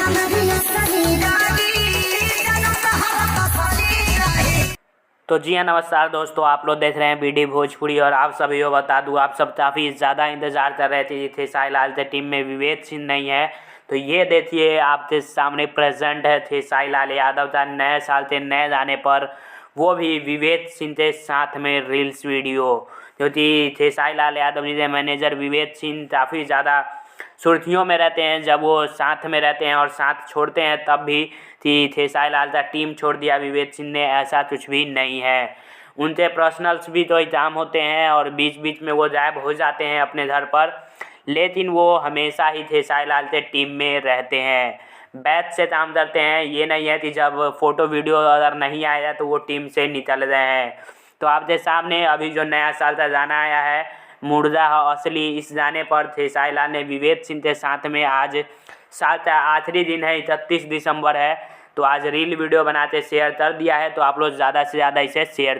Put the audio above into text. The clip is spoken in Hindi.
तो जी हाँ, नमस्कार दोस्तों, आप लोग देख रहे हैं बीडी भोजपुरी। और आप सभी को बता दूं, आप सब काफ़ी ज़्यादा इंतज़ार कर रहे थे खेसारी लाल से टीम में विवेक सिंह नहीं है। तो ये देखिए आपके सामने प्रेजेंट है खेसारी लाल यादव था नए साल से नए जाने पर, वो भी विवेक सिंह के साथ में रील्स वीडियो, क्योंकि खेसारी लाल यादव जी के मैनेजर विवेक सिंह काफ़ी ज़्यादा सुर्खियों में रहते हैं जब वो साथ में रहते हैं, और साथ छोड़ते हैं तब भी कि खेसारी लाल का टीम छोड़ दिया विवेक सिंह ने, ऐसा कुछ भी नहीं है। उनके पर्सनल्स भी तो एग्जाम होते हैं और बीच बीच में वो गायब हो जाते हैं अपने घर पर, लेकिन वो हमेशा ही खेसारी लाल के टीम में रहते हैं, बैच से काम करते हैं। ये नहीं है कि जब फ़ोटो वीडियो अगर नहीं आया तो वो टीम से निकल रहे हैं। तो आपके सामने अभी जो नया साल का गाना आया है मुर्दा है असली, इस गाने पर खेसारी लाल ने विवेक सिंह के साथ में, आज साल का आखिरी दिन है, 31 दिसंबर है, तो आज रील वीडियो बनाते शेयर कर दिया है। तो आप लोग ज़्यादा से ज़्यादा इसे शेयर